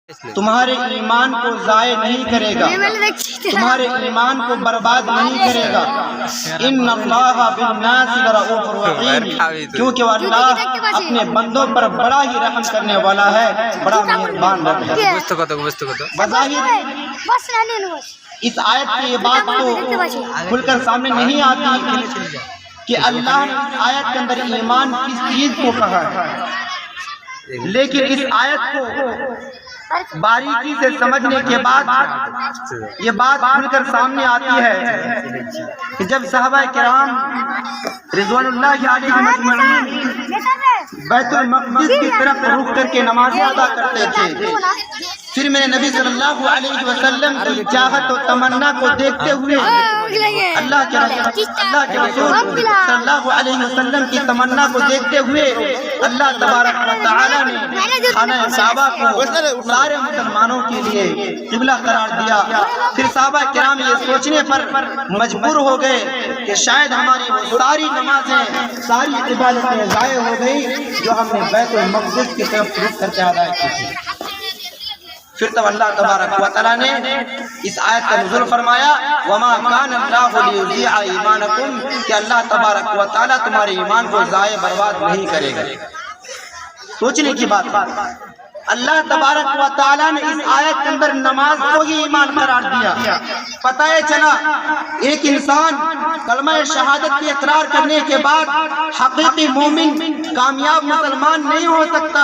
تمہارے ایمان کو ضائع نہیں کرے گا، تمہارے ایمان کو برباد نہیں کرے گا۔ ان اللہ بالناس لرؤوف رحیم، کیونکہ وہ اللہ اپنے بندوں پر بڑا ہی رحم کرنے والا ہے، بڑا مہربان ہے۔ بظاہر اس آیت کی یہ بات تو کھل کر سامنے نہیں آتی کہ اللہ نے اس آیت کے اندر ایمان کس چیز کو کہا ہے، لیکن اس آیت کو باریکی سے سمجھنے کے بعد یہ بات کھل کر سامنے آتی ہے کہ جب صحابہ کرام رضوان اللہ علیہم اجمعین بیت المقدس کی طرف رخ کر کے نمازیں ادا کرتے تھے، پھر میرے نبی صلی اللہ علیہ وسلم کی چاہت و تمنا کو دیکھتے ہوئے اللہ کے رسول صلی اللہ علیہ وسلم کی تمنا کو دیکھتے ہوئے اللہ تبارک و تعالی نے خانہ کعبہ کو سارے مسلمانوں کے لیے قبلہ قرار دیا۔ پھر صحابہ کرام یہ سوچنے پر مجبور ہو گئے کہ شاید ہماری وہ ساری نمازیں، ساری عبادتیں ضائع ہو گئی جو ہم نے بیت المقدس کی طرف رخ کر کے ادا کی تھی۔ پھر تو اللہ تبارک و تعالیٰ نے اس آیت کا نزول فرمایا وما کان اللہ لیضیع ایمانکم، کہ اللہ تبارک و تعالیٰ تمہارے ایمان کو ضائع برباد نہیں کرے گا۔ سوچنے کی بات ہے، اللہ تبارک و تعالیٰ نے اس آیت کے اندر نماز کو ہی ایمان قرار دیا۔ پتہ چلا ایک انسان کلمہ شہادت کی اقرار کرنے کے بعد حقیقی مومن، کامیاب مسلمان نہیں ہو سکتا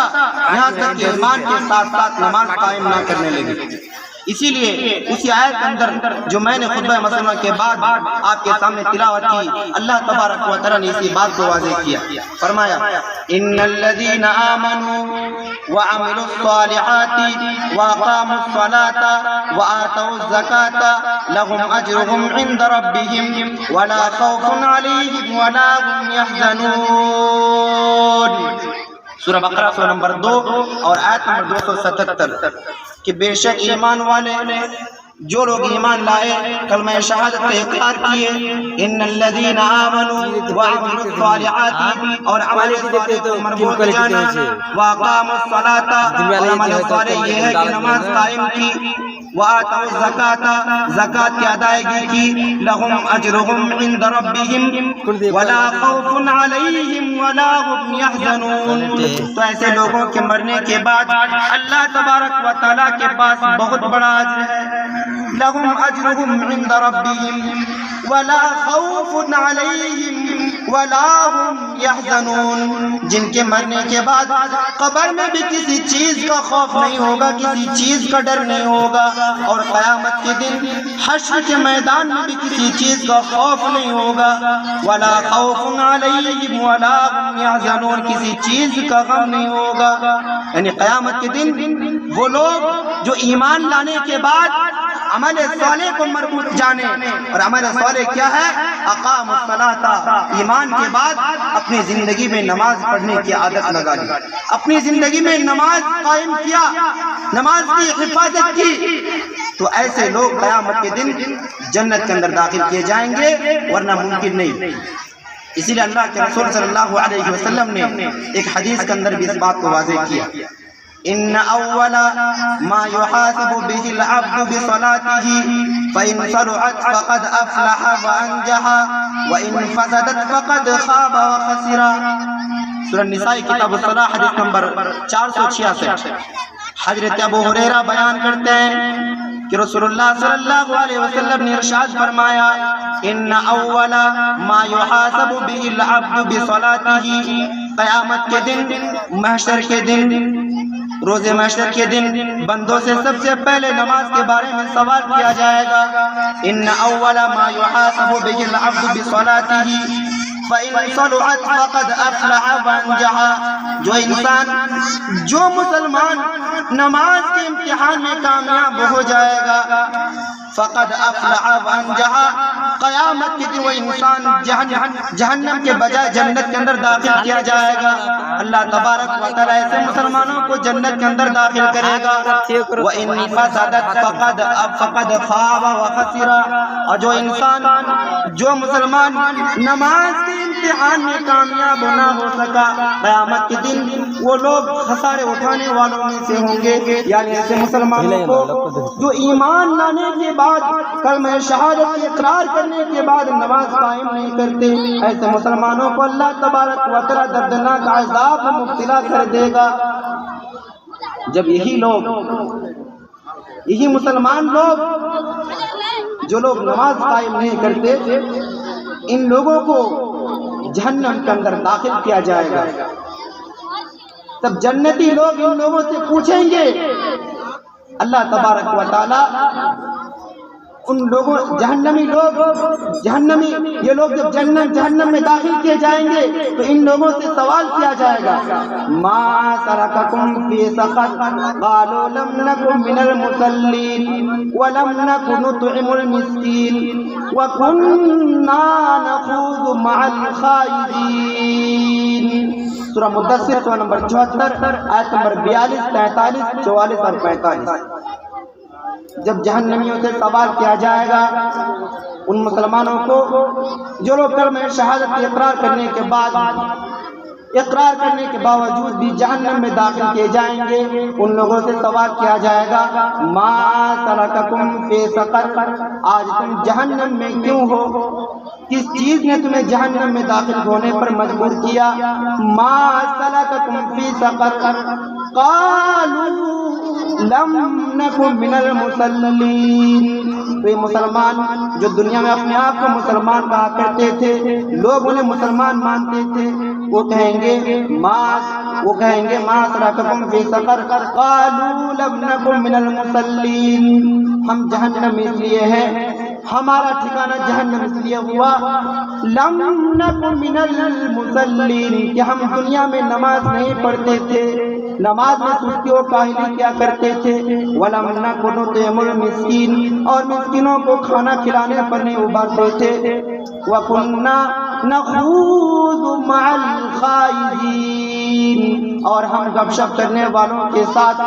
یہاں تک کہ ایمان کے ساتھ ساتھ نماز قائم نہ کرنے لگے۔ اسی لیے اسی آیت کے اندر جو میں نے خطبہ مسلمہ کے بعد آپ کے سامنے تلاوت کی، اللہ تبارک و تعالیٰ نے اسی بات کو واضح کیا۔ فرمایا ان الذین آمنوا وعملوا الصالحات واقاموا الصلاة وآتوا الزکاة لهم اجرهم عند ربهم ولا خوف علیہم ولا هم يحزنون۔ سورہ بقرہ سورہ نمبر 2 اور آیت نمبر 277 کہ بے شک ایمان والے جو لوگ ایمان لائے، کلمہ شہادت کا اقرار کیے، ان الذین آمنوا وعملوا الصالحات اور عمل صالح کو مربوط جانا، واقاموا الصلاۃ اور عمل صالح یہ ہے کہ نماز قائم کی، وآتوا الزکاۃ زکات کی ادائیگی کی، لهم اجرهم عند ربهم ولا خوف علیہم ولا هم يحزنون۔ تو ایسے لوگوں کے مرنے کے بعد اللہ تبارک و تعالیٰ کے پاس بہت بڑا اجر ہے، لهم اجرهم عند ربهم ولا خوف علیہم ولا هم يحزنون، جن کے مرنے کے بعد قبر میں بھی کسی چیز کا خوف نہیں ہوگا، کسی چیز کا ڈر نہیں ہوگا، اور قیامت کے دن حشر کے میدان میں بھی کسی چیز کا خوف نہیں ہوگا، ولا خوف علیہم ولا هم يحزنون، کسی چیز کا غم نہیں ہوگا۔ یعنی قیامت کے دن وہ لوگ جو ایمان لانے کے بعد عمل صالح کو مربوط جانے، اور عمل صالح کیا ہے؟ اقام الصلاۃ، ایمان کے بعد اپنی زندگی میں نماز پڑھنے کی عادت لگا لی، اپنی زندگی میں نماز قائم کیا، نماز کی حفاظت کی، تو ایسے لوگ قیامت کے دن جنت کے اندر داخل کیے جائیں گے، ورنہ ممکن نہیں۔ اسی لیے اللہ کے رسول صلی اللہ علیہ وسلم نے ایک حدیث کے اندر بھی اس بات کو واضح کیا، ان اول ما يحاسب به العبد بصلاته فان صلحت فقد افلح وانجح وان فسدت فقد خاب وخسر۔ سورہ النساء کتاب الصلاۃ حدیث نمبر 466۔ حضرت ابو ہریرہ بیان کرتے ہیں کہ رسول اللہ صلی اللہ علیہ وسلم نے ارشاد فرمایا ان اول ما يحاسب به العبد بصلاته، قیامت کے دن، محشر کے دن، روز محشر کے دن بندوں سے سب سے پہلے نماز کے بارے میں سوال کیا جائے گا۔ ان اول ما يحاسب به العبد بصلاته فإن صلحت فقد افلح وانجح، جو انسان، جو مسلمان نماز کے امتحان میں کامیاب ہو جائے گا، فقد افلح وانجح، قیامت کے دن وہ انسان جہنم کے بجائے جنت کے اندر داخل کیا جائے گا۔ اللہ تبارک و تعالی ایسے مسلمانوں کو جنت کے اندر داخل کرے گا. وَإِنْ فَسَدَتْ فَقَدْ خَابَ وَخَسِرَ. اور جو مسلمان نماز کے امتحان میں کامیاب نہ ہو سکا، قیامت کے دن وہ لوگ خسارے اٹھانے والوں میں سے ہوں گے. یعنی ایسے مسلمانوں کو جو ایمان لانے کے بعد کلمہ شہادت کی اقرار کرنے کے بعد نماز قائم نہیں کرتے، ایسے مسلمانوں کو اللہ تبارک و تعالی دردناک عذاب میں مبتلا کر دے گا. جب یہی مسلمان لوگ جو لوگ نماز قائم نہیں کرتے، ان لوگوں کو جہنم کے اندر داخل کیا جائے گا. تب جنتی لوگ ان لوگوں سے پوچھیں گے، اللہ تبارک و تعالی ان لوگوں جہنمی یہ لوگ جب جہنم میں داخل کیے جائیں گے تو ان لوگوں سے سوال کیا جائے گا، ما سلککم فی سقر قالوا لم نکن من المصلین ولم نکن نطعم المسکین وکننا نخوض مع الخائضین. سورہ مدثر سورہ نمبر 74 آیت نمبر 42، 43، 44 اور 45. جب جہنمیوں سے سوال کیا جائے گا ان مسلمانوں کو جو لوگ کلمہ شہادت کی اقرار کرنے کے باوجود بھی جہنم میں داخل کیے جائیں گے، ان لوگوں سے سوال کیا جائے گا، ما سلککم فی سقر. آج تم جہنم میں کیوں ہو؟ کس چیز نے تمہیں جہنم میں داخل ہونے پر مجبور کیا؟ ما سلککم فی سقر قالوا لم نکن من المصلین. تو یہ مسلمان جو دنیا میں اپنے آپ کو مسلمان کہا کرتے تھے، لوگ انہیں مسلمان مانتے تھے، وہ کہیں گے ما سلککم فی سقر قالوا لم نکن من المصلین. ہم جہنم اس لیے ہیں، ہمارا ٹھکانہ جہنم اس لیے ہوا، لم نکن من المصلین، کہ ہم دنیا میں نماز نہیں پڑھتے تھے، نماز میں سستی و کاہلی کیا کرتے تھے، ولم نکن نطعم المسکین، اور مسکینوں کو کھانا کھلانے پر نہیں ابھرتے تھے، وکننا نخوض مع الخائضین، اور ہم گپ شپ کرنے والوں کے ساتھ،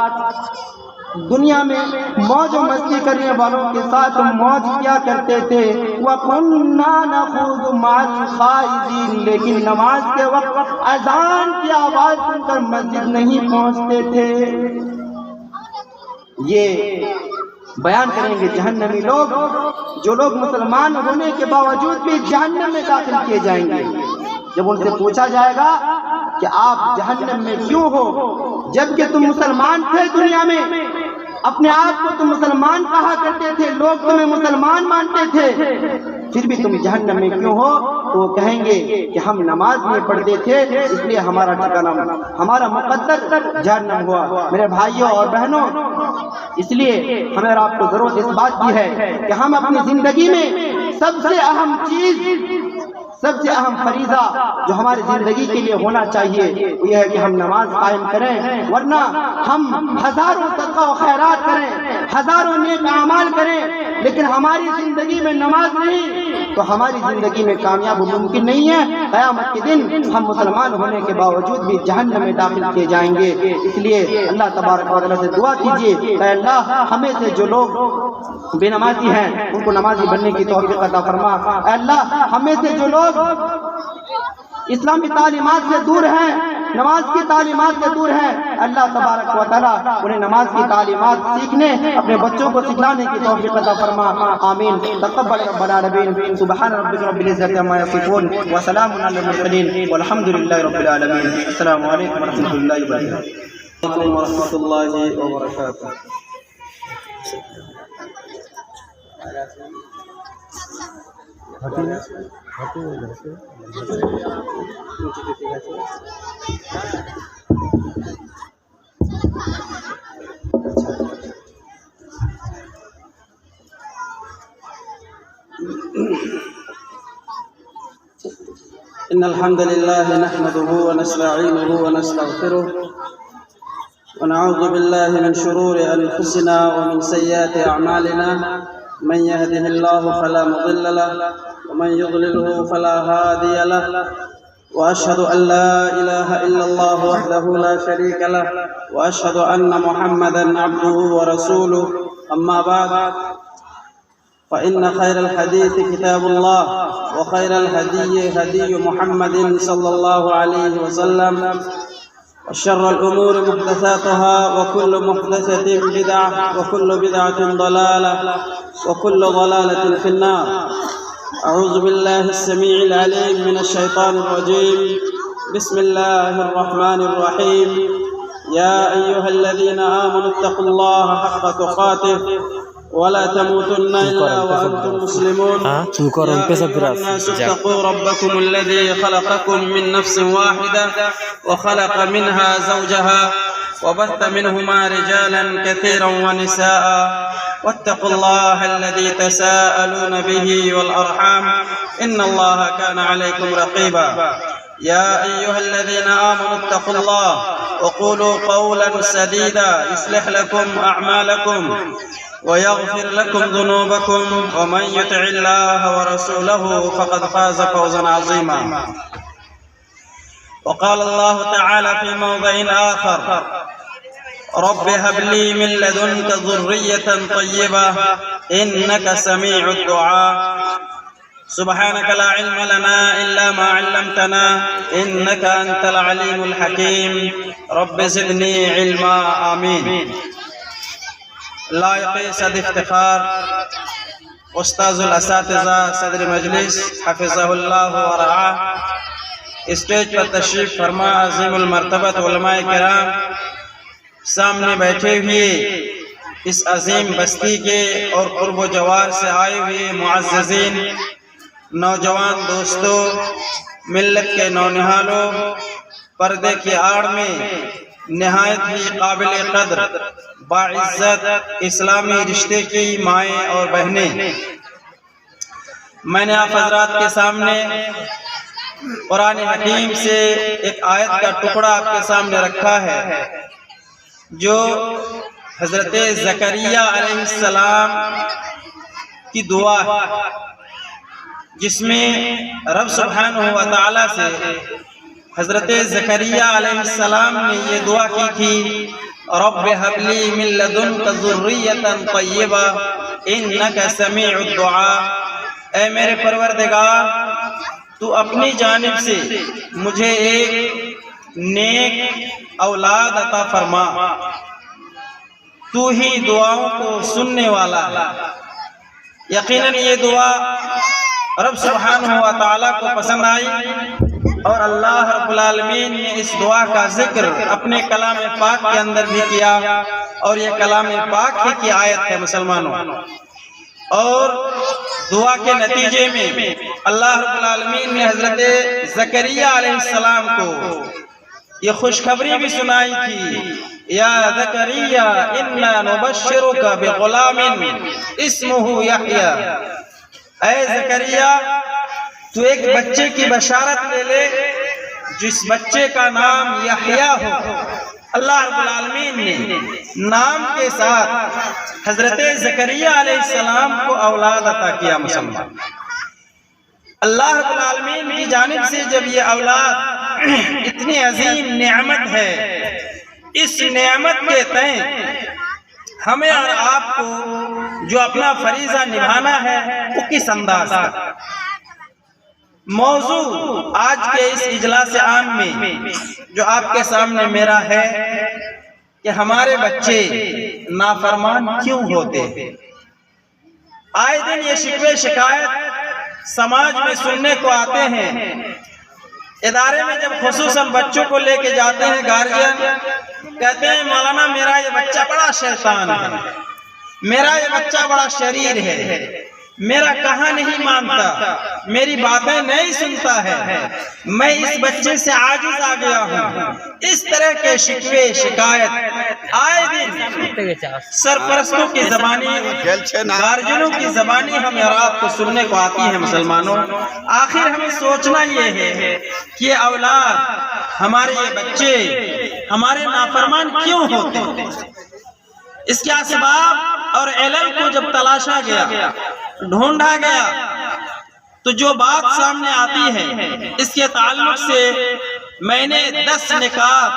دنیا میں موج و مستی کرنے والوں کے ساتھ موج کیا کرتے تھے. وَكُنَّا نَخُوضُ مَعَ الْخَائِضِينَ، لیکن نماز کے وقت اذان کی آواز سن کر مسجد نہیں پہنچتے تھے. یہ بیان کریں گے جہنمی لوگ، جو لوگ مسلمان ہونے کے باوجود بھی جہنم میں داخل کیے جائیں گے. جب ان سے پوچھا جائے گا کہ آپ جہنم میں کیوں ہو، جبکہ تم مسلمان تھے، دنیا میں اپنے آپ کو تم مسلمان کہا کرتے تھے، لوگ تمہیں مسلمان مانتے تھے، پھر بھی تم جہنم میں کیوں ہو؟ تو وہ کہیں گے کہ ہم نماز نہیں پڑھتے تھے، اس لیے ہمارا ٹھکانہ، ہمارا مقدر جہنم ہوا. میرے بھائیوں اور بہنوں، اس لیے ہمیں اور آپ کو ضرورت اس بات کی ہے کہ ہم اپنی زندگی میں سب سے اہم چیز، سب سے اہم فریضہ جو ہماری زندگی کے لیے ہونا چاہیے وہ یہ ہے کہ ہم نماز قائم کریں. ورنہ ہم ہزاروں صدقہ و خیرات کریں، ہزاروں نیک اعمال کریں، لیکن ہماری زندگی میں نماز نہیں تو ہماری زندگی میں کامیاب ممکن نہیں ہے. قیامت کے دن ہم مسلمان ہونے کے باوجود بھی جہنم میں داخل کیے جائیں گے. اس لیے اللہ تبارک و تعالی سے دعا کیجیے، اے اللہ ہمیں سے جو لوگ بے نمازی ہیں ان کو نمازی بننے کی توفیق عطا فرما. اے اللہ ہمیں سے جو لوگ اسلامی تعلیمات سے دور ہیں، نماز کی تعلیمات سے دور ہیں، اللہ تبارک و تعالی انہیں نماز کی تعلیمات سیکھنے، اپنے بچوں کو سکھلانے کی توفیق عطا فرما. آمین. تقبل رب العالمین. سبحان ربک رب العزة عما یصفون وسلام علی المرسلین والحمد للہ رب العالمین. السلام علیکم ورحمۃ اللہ وبرکاتہ. ورحمۃ اللہ وبرکاتہ. إن الحمد لله نحمده ونستعينه ونستغفره ونعوذ بالله من شرور أنفسنا ومن سيئات أعمالنا. من يهده الله فلا مضل له ومن يضلله فلا هادي له. وأشهد أن لا إله إلا الله وحده لا شريك له وأشهد أن محمدًا عبده ورسوله أما بعد فإن خير الحديث كتاب الله وخير الهدي هدي محمد صلى الله عليه وسلم وشر الأمور محدثاتها وكل محدثة بدعة وكل بدعة ضلالة وكل ضلالة في النار. أعوذ بالله السميع العليم من الشيطان الرجيم. بسم الله الرحمن الرحيم. يا أيها الذين آمنوا اتقوا الله حق تقاته ولا تموتن إلا وأنتم مسلمون. يا أيها الناس اتقوا ربكم الذي خلقكم من نفس واحدة وخلق منها زوجها وبث منهما رجالا كثيرا ونساء واتقوا الله الذي تساءلون به والأرحام إن الله كان عليكم رقيبا. يا أيها الذين آمنوا اتقوا الله وقولوا قولا سديدا يصلح لكم أعمالكم ويغفر لكم ذنوبكم ومن يطع الله ورسوله فقد فاز فوزا عظيما. وقال الله تعالى في موضع آخر: رب هب لي من لدنك ذرية طيبة إنك سميع الدعاء. سبحانك لا علم لنا إلا ما علمتنا إنك أنت العليم الحكيم. رب زدني علما. آمين. لائق صد افتخار استاذ الاساتذہ صدر مجلس حفظہ اللہ ورعاہ، اسٹیج پر تشریف فرما عظیم المرتبت علماء کرام، سامنے بیٹھے ہوئے اس عظیم بستی کے اور قرب و جوار سے آئے ہوئے معززین، نوجوان دوستوں، ملت کے نونہالوں، پردے کی آڑ میں نہایت ہی قابل قدر باعزت اسلامی رشتے کی مائیں اور بہنیں، میں نے آپ حضرات کے سامنے قرآن حکیم سے ایک آیت کا ٹکڑا آپ کے سامنے رکھا ہے جو حضرت زکریا علیہ السلام کی دعا ہے، جس میں رب سبحانہ و تعالی سے حضرت زکریا علیہ السلام نے یہ دعا کی تھی: رب هب لي من لدنك ذرية طيبة إنك سميع الدعاء. اے میرے پروردگار، تو اپنی جانب سے مجھے ایک نیک اولاد عطا فرما، تو ہی دعاؤں کو سننے والا ہے. یقیناً یہ دعا رب سبحانہ و تعالیٰ کو پسند آئی اور اللہ رب العالمین نے اس دعا کا ذکر اپنے کلام پاک کے اندر بھی کیا، اور یہ کلام پاک ہی کی آیت ہے مسلمانوں. اور دعا کے نتیجے میں اللہ رب العالمین نے حضرت زکریا علیہ السلام کو یہ خوشخبری بھی سنائی تھی: یا زکریا انا نبشرک بغلام اسمہ یحییٰ. اے زکریا، تو ایک بچے کی بشارت لے لے جس بچے کا نام یحییٰ ہو. اللہ رب العالمین نے نام کے ساتھ حضرت زکریا علیہ السلام کو اولاد عطا کیا. مسلمان، اللہ رب العالمین کی جانب سے جب یہ اولاد اتنی عظیم نعمت ہے، اس نعمت کے تئیں ہمیں اور آپ کو جو اپنا فریضہ نبھانا ہے وہ کس انداز کا. موضوع آج کے اس اجلاس عام میں جو آپ کے سامنے میرا ہے کہ ہمارے بچے نافرمان کیوں ہوتے ہیں. آئے دن یہ شکوے شکایت سماج میں سننے کو آتے ہیں. ادارے میں جب خصوصاً بچوں کو لے کے جاتے ہیں گارجین، کہتے ہیں مولانا میرا یہ بچہ بڑا شیطان ہے، میرا یہ بچہ بڑا شریر ہے، میرا کہاں نہیں مانتا، میری باتیں نہیں سنتا ہے، میں اس بچے سے عاجز آ گیا ہوں. اس طرح کے شکوے شکایت آئے دن سرپرستوں کی زبانی، گارجنوں کی زبانی ہمیں رات کو سننے کو آتی ہے. مسلمانوں، آخر ہمیں سوچنا یہ ہے کہ یہ اولاد، ہمارے یہ بچے ہمارے نافرمان کیوں ہوتے ہیں. اس کے اسباب اور علل کو جب تلاشا گیا، ڈھونڈا گیا، تو جو بات سامنے آتی ہے اس کے تعلق سے میں نے 10 نکات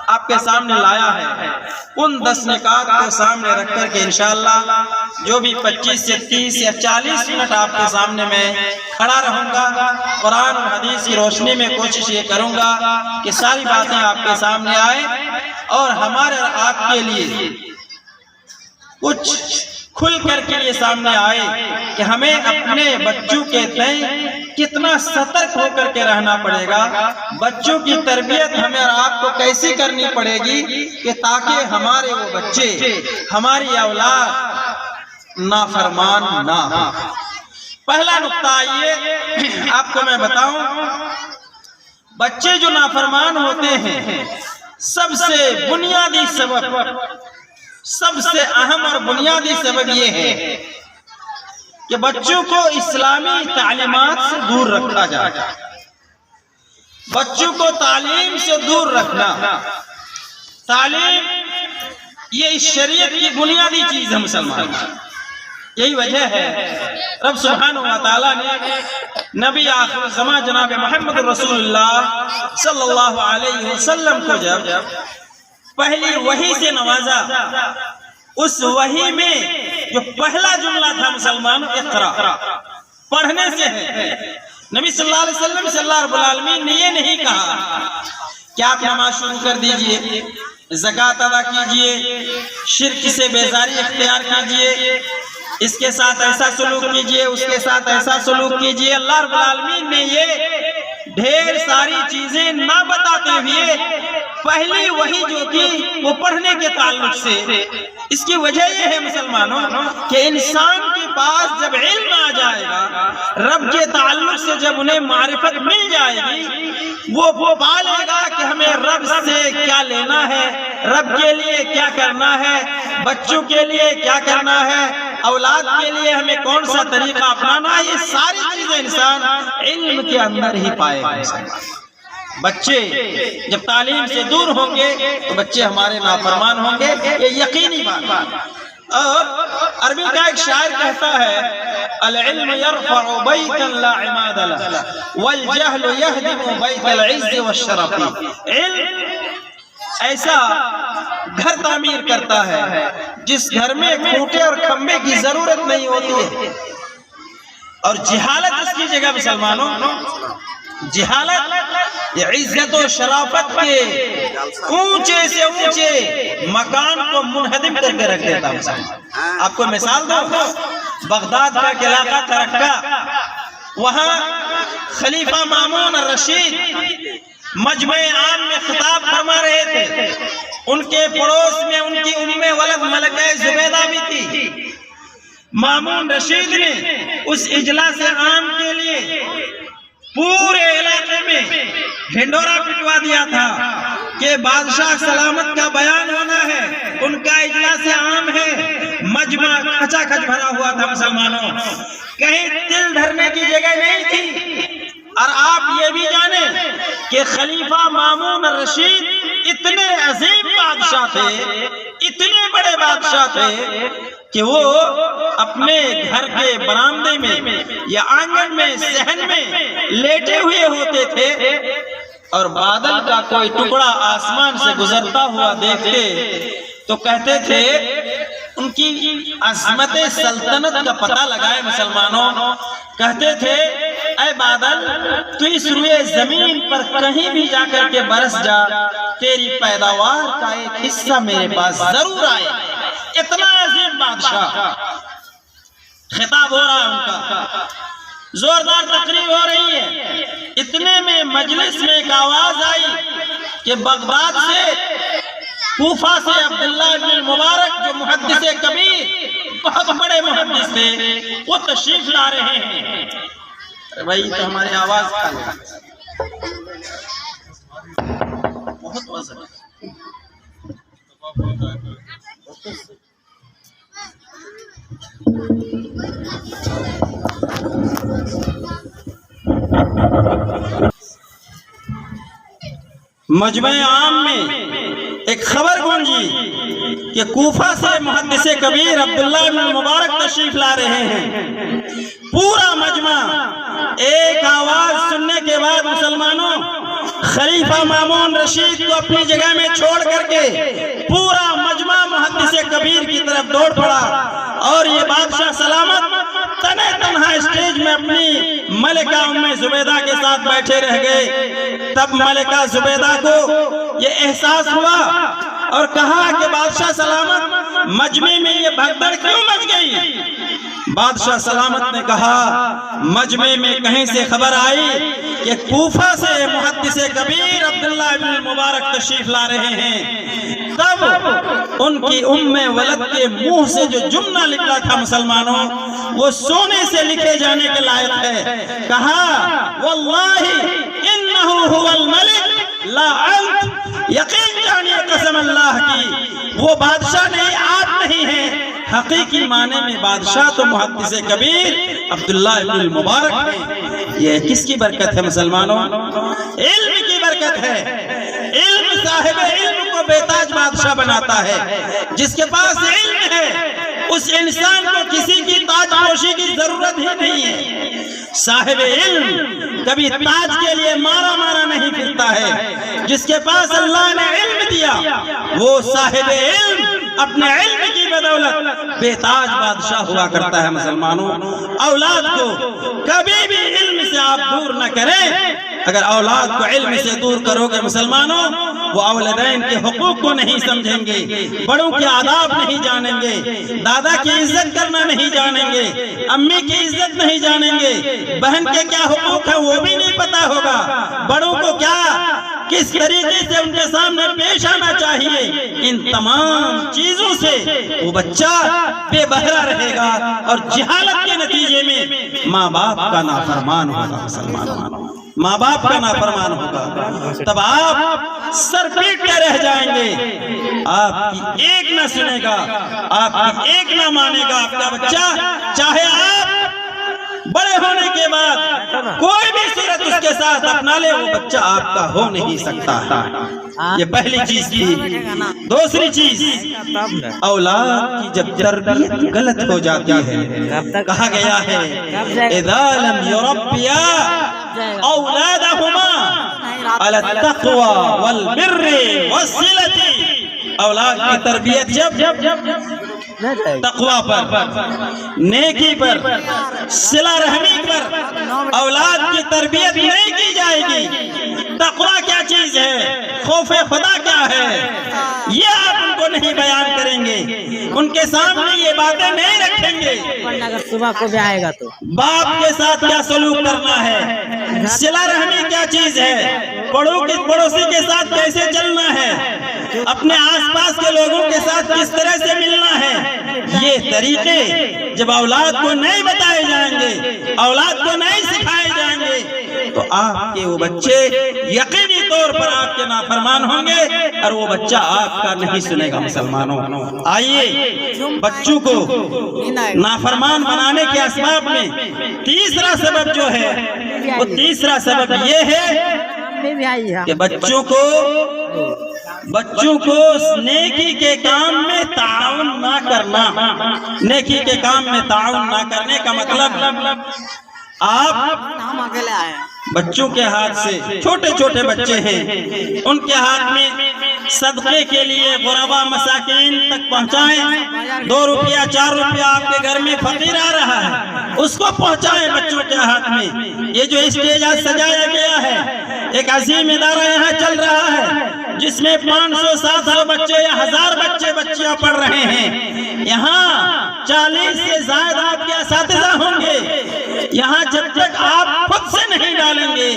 آپ کے سامنے لایا ہے. ان 10 نکات کو سامنے رکھ کر کے انشاءاللہ جو بھی 25 سے 30 یا 40 منٹ آپ کے سامنے میں کھڑا رہوں گا، قرآن اور حدیث کی روشنی میں کوشش یہ کروں گا کہ ساری باتیں آپ کے سامنے آئیں اور ہمارے اور آپ کے لیے کچھ کھل کر کے یہ سامنے آئے کہ ہمیں اپنے بچوں کے تئیں کتنا سترک ہو کر کے رہنا پڑے گا، بچوں کی تربیت ہمیں اور آپ کو کیسی کرنی پڑے گی کہ تاکہ ہمارے وہ بچے، ہماری اولاد نافرمان نہ ہو. پہلا نقطہ یہ آپ کو میں بتاؤں، بچے جو نافرمان ہوتے ہیں سب سے بنیادی سبب، سب سے اہم اور بنیادی سبب یہ ہے کہ بچوں کو اسلامی تعلیمات سے دور رکھا جائے. بچوں کو تعلیم سے دور رکھنا، تعلیم یہ اس شریعت کی بنیادی چیز ہے مسلمان. یہی وجہ ہے رب سبحانہ و تعالیٰ نے نبی آخر زمان جناب محمد رسول اللہ صلی اللہ علیہ وسلم کو جب پہلی وحی سے نوازا، اس وحی میں جو پہلا جملہ تھا مسلمانوں، اقرا، پڑھنے سے ہے. نبی صلی اللہ علیہ وسلم سے اللہ رب العالمین نے یہ نہیں کہا کہ آپ نماز شروع کر دیجئے، زکوٰۃ ادا کیجئے، شرک سے بیزاری اختیار کیجئے، اس کے ساتھ ایسا سلوک کیجئے، اس کے ساتھ ایسا سلوک کیجئے. اللہ رب العالمین نے یہ ڈھیر ساری چیزیں نہ بتاتے ہوئے پہلی وحی جو تھی وہ پڑھنے کے تعلق سے. اس کی وجہ یہ ہے مسلمانوں کہ انسان کے پاس جب علم آ جائے گا، رب کے تعلق سے جب انہیں معرفت مل جائے گی، وہ پالے گا کہ ہمیں رب سے کیا لینا ہے، رب کے لیے کیا کرنا ہے، بچوں کے لیے کیا کرنا ہے، اولاد کے لیے ہمیں کون سا طریقہ اپنانا ہے. یہ ساری چیزیں انسان علم کے اندر ہی پائے گا. بچے جب تعلیم سے دور ہوں گے تو بچے ہمارے نافرمان ہوں گے، یہ یقینی بات. اور عربی کا ایک شاعر کہتا ہے، العلم يرفع بیتا لا عماد له والجہل يهدم بیت العز والشرف. علم ایسا گھر تعمیر کرتا ہے جس گھر میں کھوٹے اور کھمبے کی ضرورت نہیں ہوتی ہے. اور جہالت اس کی جگہ مسلمانوں، جہالت یہ عزت و شرافت کے اونچے سے اونچے مکان کو منہدم کر کے رکھ دیتا ہے. آپ کو مثال دو، بغداد کا علاقہ تھا رکا، وہاں خلیفہ مامون الرشید مجمع عام میں خطاب فرما رہے تھے. ان کے پڑوس میں ان کی ام ولد ملکہ زبیدہ بھی تھی. مامون رشید نے اس اجلاس عام کے لیے پورے علاقے میں ڈھنڈورا پٹوا دیا تھا کہ بادشاہ سلامت کا بیان ہونا ہے، ان کا اجلاس عام ہے. مجمع کھچا کھچ بھرا ہوا تھا مسلمانوں، کہیں دل دھرنے کی جگہ نہیں تھی. اور آپ یہ بھی جانیں کہ خلیفہ مامون الرشید اتنے عظیم بادشاہ تھے، اتنے بڑے بادشاہ تھے کہ وہ اپنے گھر کے برآمدے میں یا آنگن میں صحن میں لیٹے ہوئے ہوتے تھے اور بادل کا کوئی ٹکڑا آسمان سے گزرتا ہوا دیکھتے تو کہتے تھے، ان کی عظمت سلطنت کا پتہ لگائے مسلمانوں، کہتے تھے اے بادل تو اس روئے زمین پر کہیں بھی جا کر کے برس جا، تیری پیداوار کا ایک حصہ میرے پاس ضرور آئے. اتنا عظیم بادشاہ. خطاب ہو رہا ہے ان کا، زوردار تقریر ہو رہی ہے. اتنے میں مجلس میں ایک آواز آئی کہ بغداد سے، کوفہ سے عبداللہ بن المبارک جو محدث کبیر بہت بڑے محدث تھے، وہ تشریف لا رہے ہیں. بھائی تو ہماری آواز کھا لے، بہت وزن ہے. مجمع عام میں ایک خبر گونجی کہ کہ کوفہ سے محدث کبیر عبداللہ بن مبارک تشریف لا رہے ہیں۔ پورا مجمع ایک آواز سننے کے بعد مسلمانوں خلیفہ مامون رشید کو اپنی جگہ میں چھوڑ کر کے پورا مجمع محدث کبیر کی طرف دوڑ پڑا، اور یہ بادشاہ سلامت تنہ تنہا اسٹیج میں اپنی ملکہ ام زبیدہ کے ساتھ بیٹھے رہ گئے۔ تب ملکہ زبیدہ کو یہ احساس ہوا اور کہا کہ بادشاہ سلامت مجمع میں یہ بھگدڑ کیوں مچ گئی؟ بادشاہ سلامت نے کہا مجمع میں کہیں سے خبر آئی کہ کوفہ سے محدث کبیر عبداللہ بن مبارک تشریف لا رہے ہیں۔ تب ان کی ام ولد کے منہ سے جو جملہ نکلا تھا مسلمانوں، وہ سونے سے لکھے جانے کے لائق ہے۔ کہا واللہ انہو هو الملک لا انت، یقین جانیے قسم اللہ کی وہ بادشاہ نہیں، آپ نہیں ہیں۔ حقیقی معنی میں بادشاہ تو محدث کبیر عبداللہ بن المبارک ہے۔ یہ کس کی برکت ہے مسلمانوں؟ علم کی برکت ہے۔ علم صاحب علم کو بے تاج بادشاہ بناتا ہے۔ جس کے پاس علم ہے اس انسان کو کسی کی تاج پوشی کی ضرورت ہی نہیں ہے۔ صاحب علم کبھی تاج کے لیے مارا مارا نہیں پھرتا ہے۔ جس کے پاس اللہ نے علم دیا وہ صاحب علم اپنے علم کی بدولت بے تاج بادشاہ ہوا کرتا ہے۔ مسلمانوں اولاد کو کبھی بھی علم سے آپ دور نہ کریں۔ اگر اولاد کو علم سے دور کرو گے مسلمانوں، وہ والدین کے حقوق کو نہیں سمجھیں گے، بڑوں کے آداب نہیں جانیں گے، دادا کی عزت کرنا نہیں جانیں گے، امی کی عزت نہیں جانیں گے، بہن کے کیا حقوق ہیں وہ بھی نہیں پتا ہوگا، بڑوں کو کیا کس طریقے سے ان کے سامنے پیش آنا چاہیے۔ ان تمام چیزوں سے وہ بچہ بے بہرا رہے گا اور جہالت کے نتیجے میں ماں باپ کا نافرمان ہوگا۔ مسلمانوں ماں باپ کا نافرمان ہوگا، تب آپ سر پیٹ کے رہ جائیں گے۔ آپ کی ایک نہ سنے گا، آپ کی ایک نہ مانے گا آپ کا بچہ، چاہے آپ بڑے ہونے کے بعد کوئی بھی صورت اس کے ساتھ اپنا لے، وہ بچہ آپ کا ہو نہیں سکتا۔ یہ پہلی چیز تھی۔ دوسری چیز، اولاد کی جب تربیت غلط ہو جاتی ہے، کہا گیا ہے اذا لم يربيا اولادهما على التقوى والبر والصلة، اولاد کی تربیت جب تقوی پر، نیکی پر، صلہ رحمی پر اولاد کی تربیت نہیں کی جائے گی۔ تقوی کیا چیز ہے، خوف خدا کیا ہے، یہ آپ ان کو نہیں بیان کریں گے، ان کے سامنے یہ باتیں نہیں رکھیں گے۔ اگر صبح کو بھی آئے گا تو باپ کے ساتھ کیا سلوک کرنا ہے، صلہ رحمی کیا چیز ہے، پڑوسی کے ساتھ کیسے چلنا ہے، اپنے آس پاس کے لوگوں کے ساتھ کس طرح سے ملنا ہے، یہ طریقے جب اولاد کو نہیں بتائے جائیں گے، اولاد کو نہیں سکھائے جائیں گے، تو آپ کے وہ بچے یقینی طور پر آپ کے نافرمان ہوں گے اور وہ بچہ آپ کا نہیں سنے گا۔ مسلمانوں آئیے بچوں کو نافرمان بنانے کے اسباب میں تیسرا سبب جو ہے، وہ تیسرا سبب یہ ہے کہ بچوں کو نیکی کے کام میں تعاون نہ کرنا۔ نیکی کے کام میں تعاون نہ کرنے کا مطلب آپ بچوں کے ہاتھ سے، چھوٹے چھوٹے بچے ہیں، ان کے ہاتھ میں صدقے کے لیے غربا مساکین تک پہنچائیں۔ 2 روپیہ 4 روپیہ آپ کے گھر میں فقیر آ رہا ہے، اس کو پہنچائیں بچوں کے ہاتھ میں۔ یہ جو اسٹیج آج سجایا گیا ہے، ایک عظیم ادارہ یہاں چل رہا ہے جس میں 500 700 بچے یا 1000 بچے بچیاں پڑھ رہے ہیں۔ یہاں 40 سے زائد آپ کے اساتذہ ہوں گے۔ یہاں جب تک آپ خود سے نہیں ڈالیں گے،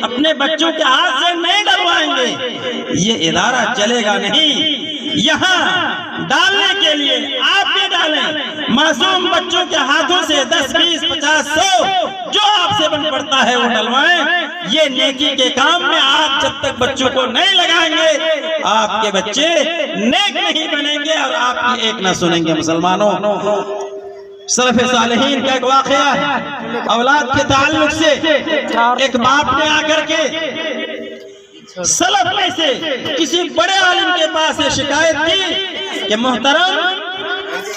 اپنے بچوں کے ہاتھ سے نہیں ڈلوائیں گے، یہ ادارہ چلے گا نہیں۔ یہاں ڈالنے کے لیے آپ بھی ڈالیں، معصوم بچوں کے ہاتھوں سے 10 20 50 100 جو آپ سے بن پڑتا ہے وہ ڈلوائیں۔ یہ نیکی کے کام میں آپ جب تک بچوں کو نہیں لگائیں گے، آپ کے بچے نیک نہیں بنیں گے اور آپ کی ایک نہ سنیں گے۔ مسلمانوں سلف صالحین کا ایک واقعہ ہے اولاد کے تعلق سے۔ ایک باپ نے آ کر کے سلف میں سے کسی بڑے عالم کے پاس یہ شکایت کی کہ محترم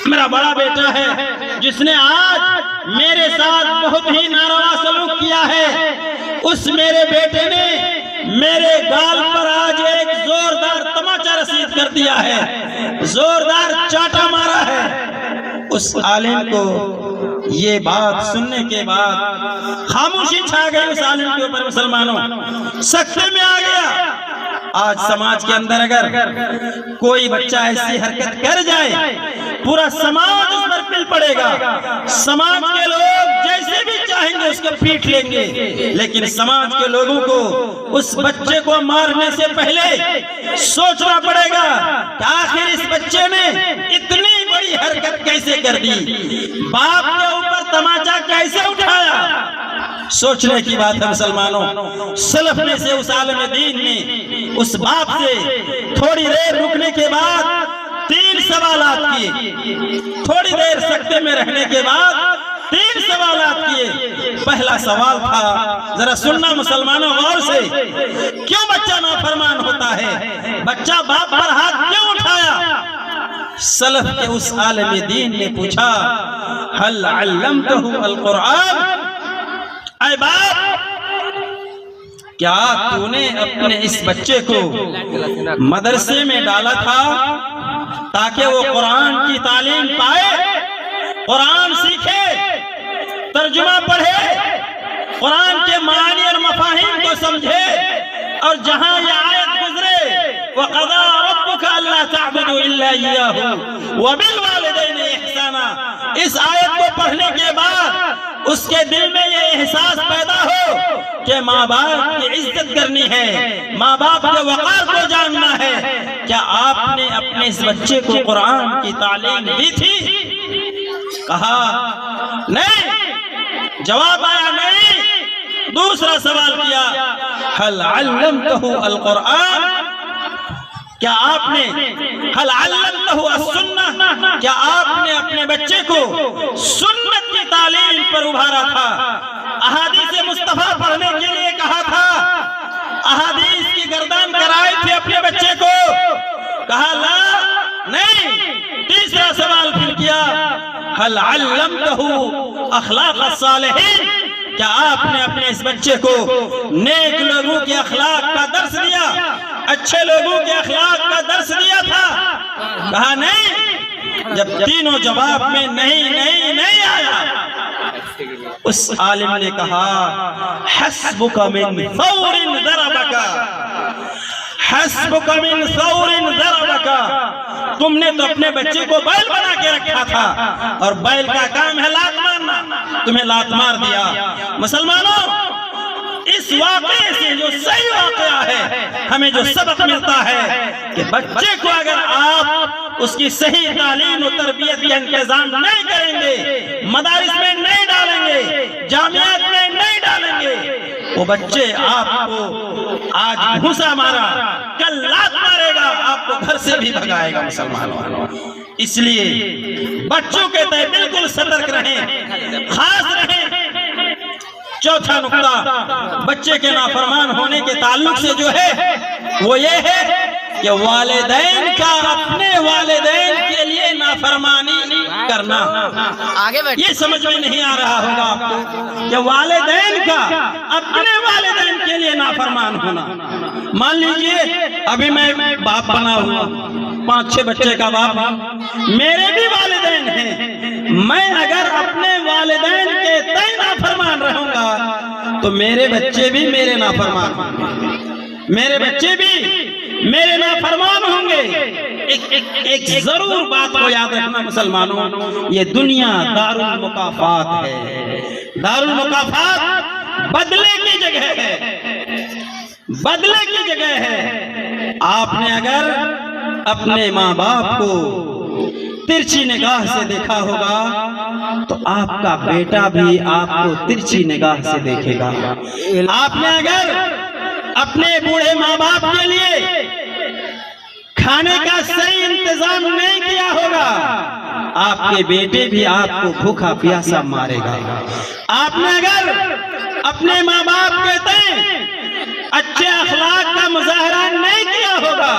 میرا بڑا بیٹا ہے جس نے آج میرے ساتھ بہت ہی ناروا سلوک کیا ہے، اس میرے بیٹے نے میرے گال پر آج ایک زوردار تماچا رسید کر دیا ہے، زوردار چاٹا مارا ہے۔ اس عالم کو یہ بات سننے کے بعد خاموشی چھا گئی اس عالم کے اوپر، مسلمانوں سکتے میں آ گیا۔ آج سماج کے اندر اگر کوئی بچہ ایسی حرکت کر جائے پورا سماج اس پر پل پڑے گا، سماج کے لوگ جیسے بھی چاہیں گے اس کو پیٹ لیں گے، لیکن سماج کے لوگوں کو اس بچے کو مارنے سے پہلے سوچنا پڑے گا کہ آخر اس بچے نے اتنی بڑی حرکت کیسے کر دی، باپ کے اوپر تماچا کیسے اٹھایا۔ سوچنے کی بات ہے مسلمانوں۔ سلف میں سے اس عالم دین نے اس باپ سے تھوڑی دیر رکنے کے بعد 3 سوالات کیے، تھوڑی دیر سکتے میں رہنے کے بعد 3 سوالات کیے۔ پہلا سوال تھا، ذرا سننا مسلمانوں غور سے، کیوں بچہ نافرمان ہوتا ہے؟ بچہ باپ پر ہاتھ کیوں اٹھایا؟ سلف کے اس عالم دین نے پوچھا، هل علمته القرآن؟ اے باپ، کیا تو نے اپنے اس بچے کو مدرسے میں ڈالا تھا تاکہ وہ قرآن کی تعلیم پائے، قرآن سیکھے، ترجمہ پڑھے، قرآن کے معنی اور مفاہیم کو سمجھے، اور جہاں یہ آیت گزرے وَقَضَىٰ رَبُّكَ أَلَّا تَعْبُدُوا إِلَّا إِيَّاهُ وَبِالْوَالِدَيْنِ إِحْسَانًا، اس آیت کو پڑھنے کے بعد اس کے دل میں یہ احساس پیدا ہو کہ ماں باپ کی عزت کرنی ہے، ماں باپ کے وقار کو جاننا ہے۔ کیا آپ نے اپنے اس بچے کو قرآن کی تعلیم دی تھی؟ کہا نہیں، جواب آیا نہیں۔ دوسرا سوال کیا، هل علمته القرآن؟ کیا آپ نے هل علمته السنہ؟ کیا آپ نے اپنے بچے کو سنت کی تعلیم پر ابھارا تھا؟ احادیث مصطفیٰ پڑھنے کے لیے کہا تھا، احادیث کی گردان کرائے تھے اپنے بچے کو؟ کہا لا، نہیں۔ تیسرا سوال پھر کیا، هل علمته اخلاق الصالحین؟ کیا آپ نے اپنے اس بچے کو نیک لوگوں کے اخلاق کا درس دیا، اچھے لوگوں کے اخلاق کا درس دیا تھا؟ کہا نہیں۔ جب تینوں جواب میں نہیں آیا، اس عالم نے کہا، حسبک من ثور ضربک، حسبک من ثور ضربک، تم نے تو اپنے بچے کو بیل بنا کے رکھا تھا، اور بیل کا کام ہے لات مارنا، تمہیں لات مار دیا۔ مسلمانوں، اس واقعے سے جو صحیح واقعہ ہے، ہمیں جو سبق ملتا ہے کہ بچے کو اگر آپ اس کی صحیح تعلیم و تربیت کا انتظام نہیں کریں گے، مدارس میں نہیں ڈالیں گے، جامعات میں نہیں ڈالیں گے، وہ بچے آپ کو آج گھسا مارا، کل لات مارے گا، آپ کو گھر سے بھی بھگائے گا۔ مسلمانوں، اس لیے بچوں کے تئیں بالکل سترک رہیں، خاص رہیں۔ چوتھا نقطہ بچے کے نافرمان ہونے کے تعلق سے جو ہے وہ یہ ہے کہ والدین کا اپنے والدین کے لیے نافرمانی کرنا۔ یہ سمجھ میں نہیں آ رہا ہوگا آپ کو کہ والدین کا اپنے والدین کے لیے نافرمان ہونا۔ مان لیجئے ابھی میں باپ بنا ہوا، 5-6 بچے کا باپ ہوں، میرے بھی والدین ہیں، میں اگر اپنے والدین کے تئیں نافرمان رہوں گا تو میرے بچے بھی میرے نافرمان ہوں گے، میرے بچے بھی میرے نافرمان ہوں گے۔ ایک ضرور بات کو یاد رکھنا مسلمانوں، یہ دنیا دار المکافات ہے، دار المکافات بدلے کی جگہ ہے، بدلے کی جگہ ہے۔ آپ نے اگر اپنے ماں باپ کو ترچھی نگاہ سے دیکھا ہوگا تو آپ کا بیٹا بھی آپ کو ترچھی نگاہ سے دیکھے گا۔ آپ نے اگر اپنے بوڑھے ماں باپ کے لیے کھانے کا صحیح انتظام نہیں کیا ہوگا، آپ کے بیٹے بھی آپ کو بھوکا پیاسا مارے گا۔ آپ نے اگر اپنے ماں باپ کے تئیں اچھے اخلاق کا مظاہرہ نہیں کیا ہوگا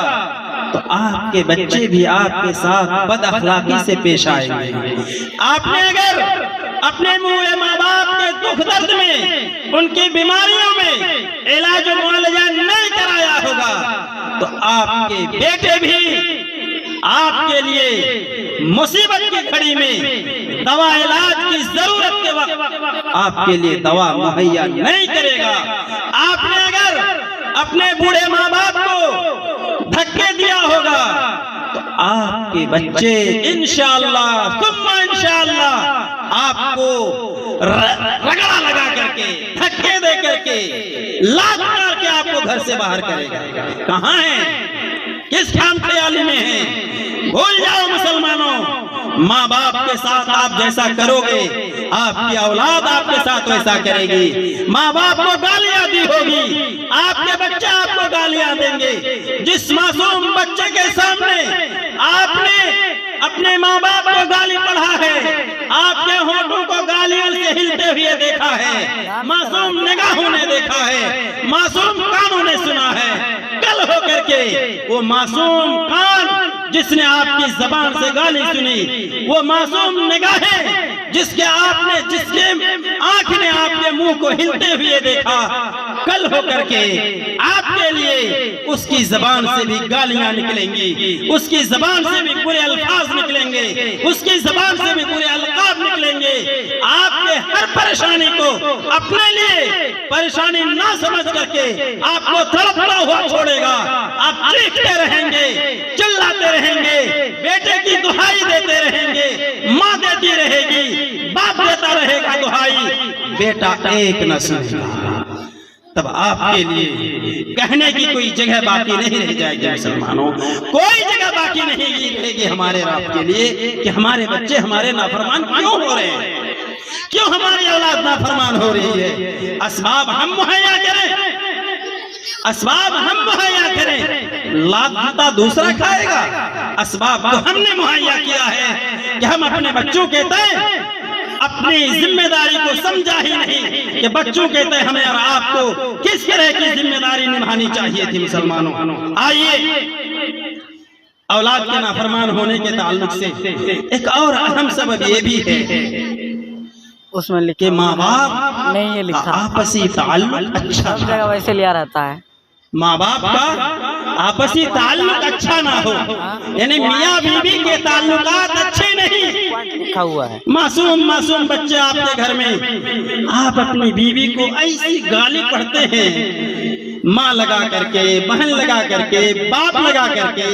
تو آپ کے بچے بھی آپ کے ساتھ بد اخلاقی سے پیش آئیں گے۔ آپ نے اگر اپنے منہ ماں باپ کے دکھ درد میں، ان کی بیماریوں میں علاج و معالجہ نہیں کرایا ہوگا تو آپ کے بیٹے بھی آپ کے لیے مصیبت کی گھڑی میں دوا علاج کی ضرورت کے وقت آپ کے لیے دوا مہیا نہیں کرے گا۔ آپ نے اگر اپنے بوڑھے ماں باپ کو دھکے دیا ہوگا تو آپ کے بچے انشاءاللہ ثم انشاءاللہ آپ کو رگڑا لگا کر کے، دھکے دے کر کے، لات مار کے آپ کو گھر سے باہر کرے گا۔ کہاں ہیں؟ کس خام خیالی میں ہیں؟ بھول جاؤ مسلمانوں، ماں باپ کے ساتھ آپ جیسا کرو گے آپ کی اولاد آپ کے ساتھ ویسا کرے گی۔ ماں باپ کو گالیاں دی ہوگی، آپ کے بچے آپ کو گالیاں دیں گے۔ جس معصوم بچے کے سامنے آپ نے اپنے ماں باپ کو گالی پڑھا ہے، آپ کے ہونٹوں کو گالیوں سے ہلتے ہوئے دیکھا ہے، معصوم نگاہوں نے دیکھا ہے، معصوم کانوں نے سنا ہے، کل ہو کر کے وہ معصوم کان جس نے آپ کی زبان سے گالی سنی، وہ معصوم نگاہیں جس کے آنکھ نے آپ کے منہ کو ہلتے ہوئے دیکھا، کل ہو کر کے آپ کے لیے اس کی زبان سے بھی گالیاں نکلیں گی، اس کی زبان سے بھی برے الفاظ نکلیں گے، اس کی زبان سے بھی برے القاب نکلیں گے۔ آپ کے ہر پریشانی کو اپنے لیے پریشانی نہ سمجھ کر کے آپ کو تڑپتا ہوا چھوڑے گا۔ آپ چیختے رہیں گے، چلاتے رہیں گے، بیٹے کی دہائی دیتے رہیں گے، ماں دیتی رہے گی، باپ دیتا رہے گا دہائی، بیٹا ایک نہ سنے گا۔ تب آپ کے لیے کہنے کی کوئی جگہ باقی نہیں رہ جائے گی مسلمانوں، کوئی جگہ باقی نہیں رہے گی ہمارے رب کے لیے کہ ہمارے بچے ہمارے نافرمان کیوں ہو رہے ہیں، کیوں ہماری اولاد نافرمان ہو رہی ہے۔ اسباب ہم مہیا کریں، اسباب ہم مہیا کریں، لات جوتا دوسرا کھائے گا۔ اسباب تو ہم نے مہیا کیا ہے کہ ہم اپنے بچوں کے تئیں اپنی ذمہ داری کو سمجھا ہی نہیں کہ بچوں کے تئیں ہمیں اور آپ کو کس طرح کی ذمہ داری نبھانی چاہیے تھی۔ مسلمانوں آئیے اولاد کے نافرمان ہونے کے تعلق سے ایک اور اہم سبب یہ بھی ہے اس میں کہ ماں باپ نہیں، یہ لکھا آپسی تعلق اچھا سب جگہ ویسے لیا رہتا ہے، ماں باپ کا آپسی تعلق اچھا نہ ہو، یعنی میاں بیوی کے تعلقات اچھے نہیں، لکھا ہوا ہے۔ معصوم بچے آپ کے گھر میں، آپ اپنی بیوی کو ایسی گالی پڑھتے ہیں، ماں لگا کر کے، بہن لگا کر کے، باپ لگا کر کے،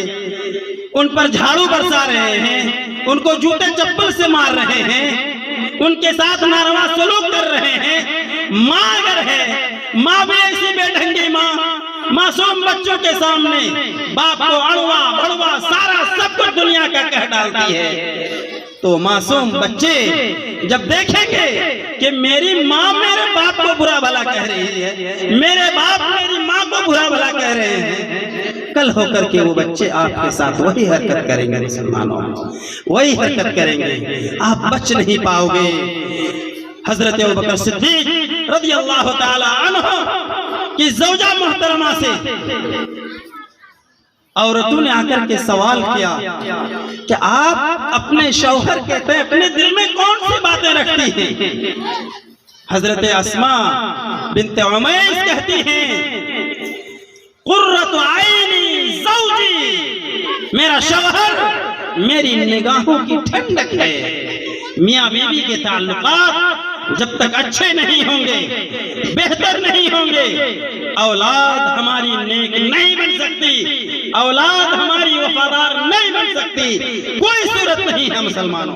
ان پر جھاڑو برسا رہے ہیں، ان کو جوتے چپل سے مار رہے ہیں، ان کے ساتھ ناروا سلوک کر رہے ہیں۔ ماں اگر ہے، ماں بھی ایسی بے ڈھنگی ماں معصوم بچوں کے سامنے باپ کو اڑوا بڑوا سارا سب کچھ دنیا کا کہہ ڈالتی ہے، تو معصوم بچے جب دیکھیں گے کہ میری ماں میرے باپ کو برا بھلا کہہ رہی ہے، میرے باپ میری ماں کو برا بھلا کہہ رہے ہیں، کل ہو کر کے وہ بچے آپ کے ساتھ وہی حرکت کریں گے مسلمانوں، وہی حرکت کریں گے، آپ بچ نہیں پاؤ گے۔ حضرت ابوبکر صدیق رضی اللہ تعالی عنہ کی زوجہ محترمہ سے عورتوں نے آ کر کے سوال کیا کہ آپ اپنے شوہر کے تئیں اپنے دل میں کون سی باتیں رکھتی ہیں؟ حضرت اسماء بنت عمیس کہتی ہیں قرۃ عینی زوجی، میرا شوہر میری نگاہوں کی ٹھنڈک ہے۔ میاں بیوی کے تعلقات جب تک اچھے نہیں ہوں گے، بہتر نہیں ہوں گے، اولاد ہماری نیک نہیں بن سکتی، اولاد ہماری وفادار نہیں بن سکتی۔ کوئی صورت نہیں ہے مسلمانوں،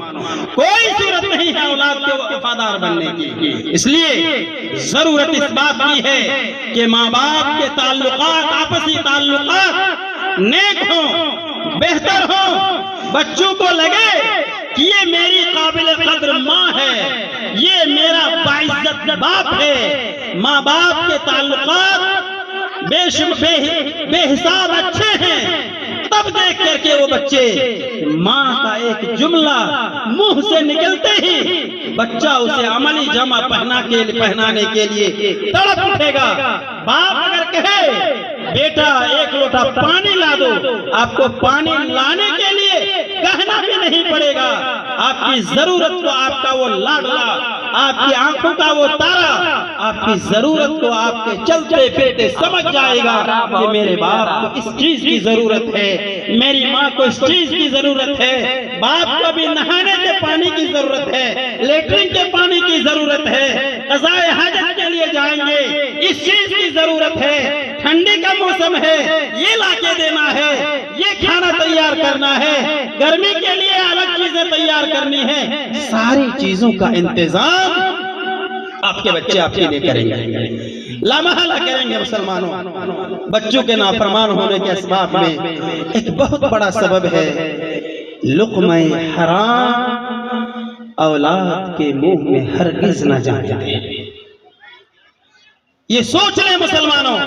کوئی صورت نہیں ہے اولاد کے وفادار بننے کی۔ اس لیے ضرورت اس بات کی ہے کہ ماں باپ کے تعلقات، آپسی تعلقات نیک ہوں، بہتر ہوں، بچوں کو لگے کہ یہ میری قابل قدر ماں ہے، یہ میرا باعزت باپ ہے۔ ماں باپ کے تعلقات بے حساب اچھے ہیں تب دیکھ کر کے وہ بچے ماں کا ایک جملہ منہ سے نکلتے ہی بچہ اسے عملی جامہ پہنانے کے لیے تڑپ اٹھے گا۔ باپ اگر کہے بیٹا ایک لوٹا پانی لا دو، آپ کو پانی لانے کے لیے کہنا بھی نہیں پڑے گا۔ آپ کی ضرورت کو آپ کا وہ لاڈلا، آپ کی آنکھوں کا وہ تارا، آپ کی ضرورت کو آپ کے چلتے پھرتے سمجھ جائے گا کہ میرے باپ کو اس چیز کی ضرورت ہے، میری ماں کو اس چیز کی ضرورت ہے۔ باپ کو بھی نہانے کے پانی کی ضرورت ہے، لیٹرین کے پانی کی ضرورت ہے، قضائے حاجت کے لیے جائیں گے اس چیز کی ضرورت ہے، ٹھنڈی کا موسم ہے یہ لا کے دینا ہے، یہ کھانا تیار کرنا ہے، گرمی کے لیے الگ چیزیں تیار کرنی ہے۔ ساری چیزوں کا انتظام آپ کے بچے آپ کے لیے کریں گے، لامحالہ کریں گے۔ مسلمانوں، بچوں کے نافرمان ہونے کے اسباب میں ایک بہت بڑا سبب ہے لقمہ حرام اولاد کے منہ میں ہرگز نہ جانے دیں۔ یہ سوچ لیں مسلمانوں،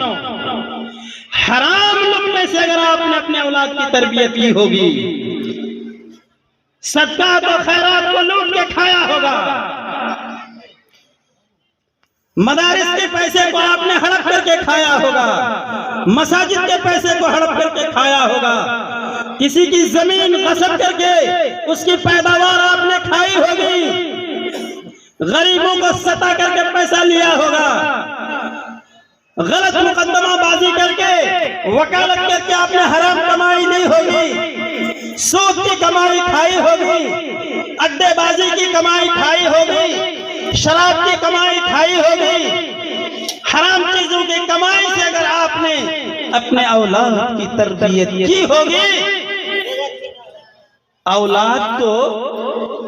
حرام لقمے سے اگر آپ نے اپنے اولاد کی تربیت کی ہوگی، صدقات و خیرات کو لوٹ کے کھایا ہوگا، مدارس کے پیسے کو آپ نے ہڑپ کر کے کھایا ہوگا، مساجد کے پیسے کو ہڑپ کر کے کھایا ہوگا، کسی کی زمین غصب کر کے اس کی پیداوار آپ نے کھائی ہوگی، غریبوں کو ستا کر کے پیسہ لیا ہوگا، غلط مقدمہ بازی کر کے وکالت کر کے آپ نے حرام کمائی نہیں ہوگی، سود کی کمائی کھائی ہوگی، اڈے بازی کی کمائی کھائی ہوگی، شراب کی کمائی کھائی ہوگی، حرام چیزوں کی کمائی سے اگر آپ نے اپنے اولاد کی تربیت کی ہوگی، اولاد تو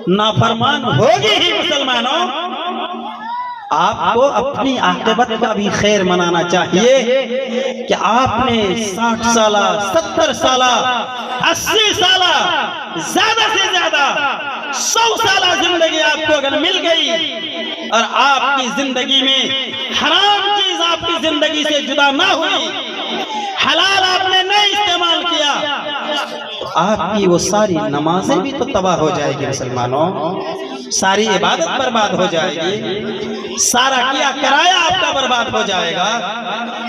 نافرمان ہوگی ہی۔ مسلمانوں، آپ کو اپنی عاقبت کا بھی خیر منانا چاہیے کہ آپ نے 60 سالہ 70 سالہ 80 سالہ زیادہ سے زیادہ 100 سالہ زندگی آپ کو اگر مل گئی اور آپ کی زندگی میں حرام چیز آپ کی زندگی سے جدا نہ ہوئی، حلال آپ نے نہیں استعمال کیا، آپ کی وہ ساری نمازیں بھی تو تباہ ہو جائے گی۔ مسلمانوں، ساری عبادت برباد ہو جائے گی، سارا کیا کرایا آپ کا برباد ہو جائے گا،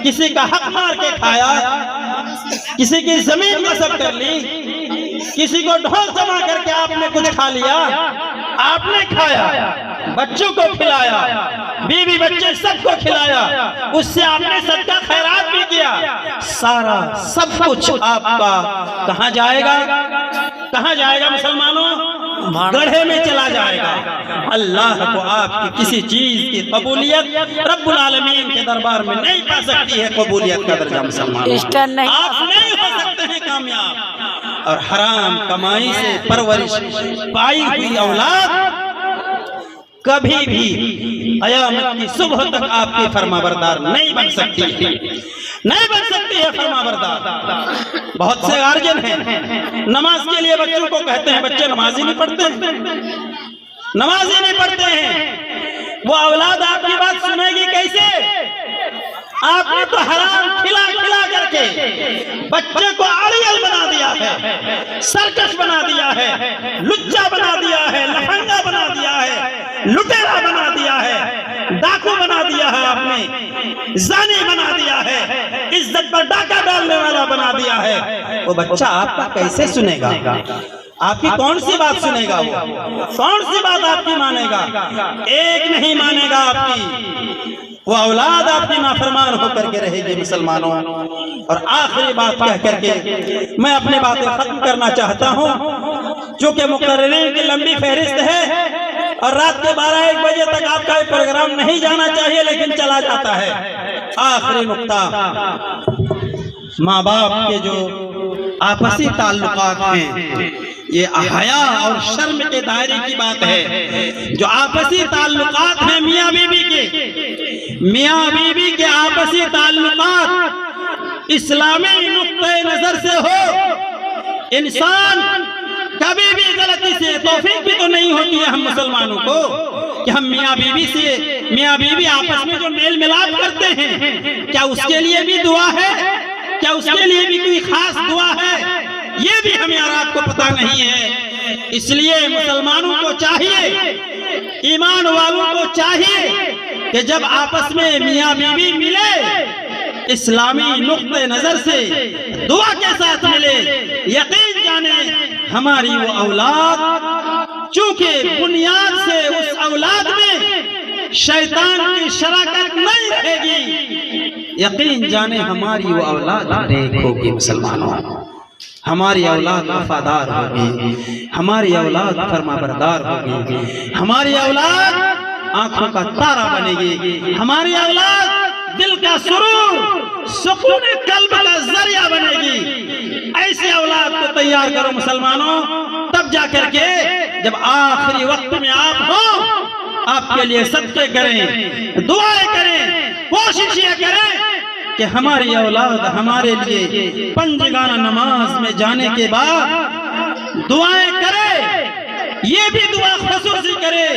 کسی کا حق مار کے کھایا، کسی کی زمین غصب کر لی، کسی کو ڈھول جمع کر کے آپ نے کچھ کھا لیا، آپ نے کھایا، بچوں کو کھلایا، بیوی بچے سب کو کھلایا، اس سے آپ نے صدقہ خیرات بھی کیا، سارا سب کچھ آپ کا کہاں جائے گا؟ کہاں جائے گا مسلمانوں؟ گڑھے میں چلا جائے گا۔ اللہ کو آپ کی کسی چیز کی قبولیت رب العالمین کے دربار میں نہیں پا سکتی ہے، قبولیت کا درجہ مسلمانوں آپ نہیں ہو سکتے ہیں کامیاب۔ اور حرام کمائی سے پرورش پائی ہوئی اولاد کبھی بھی قیامت کی صبح تک آپ کی فرمانبردار نہیں بن سکتی ہے، نہیں بن سکتی ہے فرمانبردار۔ بہت سے گارجن ہیں نماز کے لیے بچوں کو کہتے ہیں، بچے نماز ہی نہیں پڑھتے ہیں، نماز ہی نہیں پڑھتے ہیں، وہ اولاد آپ کی بات سنے گی کیسے؟ آپ نے تو حرام کھلا کھلا کر کے بچے کو اڑیل بنا دیا ہے، سرکش بنا دیا ہے، لچا بنا دیا ہے، لفنگا بنا دیا ہے، لٹیرا بنا دیا ہے، ڈاکو بنا دیا ہے، آپ نے زانی بنا دیا ہے، عزت پر ڈاکہ ڈالنے والا بنا دیا ہے۔ وہ بچہ آپ کا کیسے سنے گا؟ آپ کی کون سی بات سنے گا؟ وہ کون سی بات آپ کی مانے گا؟ ایک نہیں مانے گا آپ کی، وہ اولاد آپ کی نافرمان ہو کر کے رہے گی مسلمانوں۔ اور آخری بات کہہ کر کے میں اپنی باتیں ختم کرنا چاہتا ہوں، چونکہ مقررین کی لمبی فہرست ہے اور رات کے 12-1 بجے تک آپ کا پروگرام نہیں جانا چاہیے لیکن چلا جاتا ہے۔ آخری نقطہ، ماں باپ کے جو آپسی تعلقات ہیں، یہ حیا اور شرم کے دائرے کی بات ہے۔ جو آپسی تعلقات ہیں میاں بیوی کے، میاں بیوی کے آپسی تعلقات اسلامی نقطہ نظر سے ہو، انسان کبھی بھی غلطی سے، توفیق بھی تو نہیں ہوتی ہے ہم مسلمانوں کو کہ ہم میاں بیوی آپس میں جو میل ملاپ کرتے ہیں، کیا اس کے لیے بھی دعا ہے؟ کیا اس کے لیے بھی کوئی خاص دعا ہے؟ یہ بھی ہمیں اور آپ کو پتہ نہیں ہے۔ اس لیے مسلمانوں کو چاہیے، ایمان والوں کو چاہیے کہ جب آپس میں میاں بیوی ملے اسلامی نقطہ نظر سے دعا کے ساتھ ملے، یقین جانے ہماری وہ اولاد چونکہ بنیاد سے اس اولاد میں شیطان کی شراکت نہیں رہے گی، یقین جانے ہماری وہ اولاد نیک ہوگی۔ مسلمانوں، ہماری اولاد وفادار ہوگی، ہماری اولاد فرما بردار ہوگی، ہماری اولاد آنکھوں کا تارا بنے گی، ہماری اولاد دل کا سرور، سکون قلب کا ذریعہ بنے گی۔ ایسے اولاد کو تیار کرو مسلمانوں، تب جا کر کے جب آخری وقت میں آپ ہوں، آپ کے لیے صدقے کریں، دعائیں کریں، کوشش یہ کریں کہ ہماری اولاد ہمارے لیے پنجگانہ نماز میں جانے کے بعد دعائیں کرے، یہ بھی دعا خصوصی کرے،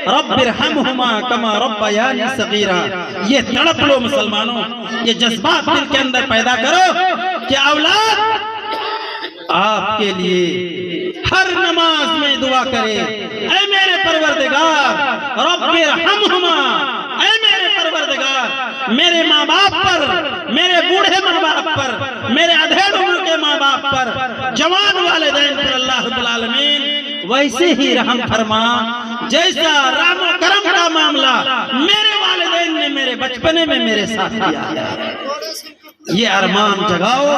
رب ارحمہما کما ربیانی صغیرا۔ یہ تڑپ لو مسلمانوں، یہ جذبات دل کے اندر پیدا کرو کہ اولاد آپ کے لیے ہر نماز میں دعا کرے، اے میرے پروردگار رب ارحمہما، اے میرے پروردگار میرے ماں باپ پر، میرے بوڑھے ماں باپ پر، میرے ادھیڑ عمر کے ماں باپ پر، جوان والدین پر اللہ رب العالمین ویسے ہی رحم فرما جیسا رحم و کرم کا معاملہ میرے والدین نے میرے بچپنے میں میرے ساتھ کیا ہے۔ یہ ارمان جگاؤ،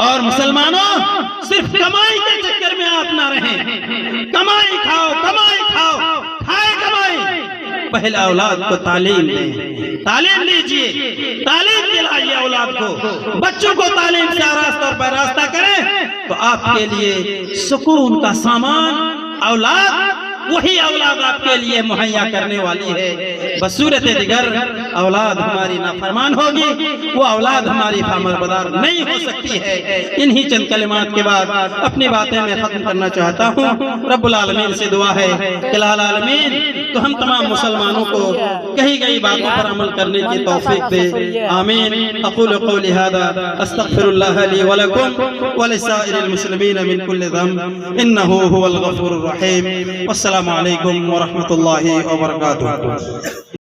اور مسلمانوں صرف کمائی کے چکر میں آپ نہ رہیں، کمائی کھاؤ، کمائی کھاؤ، کھائے کمائی، پہلے اولاد کو تعلیم دیں، تعلیم دیجئے، تعلیم دلائیے اولاد کو، بچوں کو تعلیم سے آراستہ اور پیراستہ کریں تو آپ کے لیے سکون کا سامان اولاد، وہی اولاد آپ کے لیے مہیا کرنے والی ہے۔ بصورت دیگر اولاد ہماری نافرمان ہوگی، وہ اولاد ہماری فرمانبردار نہیں ہو سکتی ہے۔ انہی چند کلمات کے بعد اپنی باتیں میں ختم کرنا چاہتا ہوں۔ رب العالمین سے دعا ہے کہ العالمین تو ہم تمام مسلمانوں کو کہی گئی باتوں پر عمل کرنے کی توفیق دے، آمین۔ اقول قولی ھذا استغفر اللہ لی ولکم ولسائر المسلمین من کل ذنب انہ هو الغفور الرحیم۔ والسلام علیکم ورحمۃ اللہ وبرکاتہ۔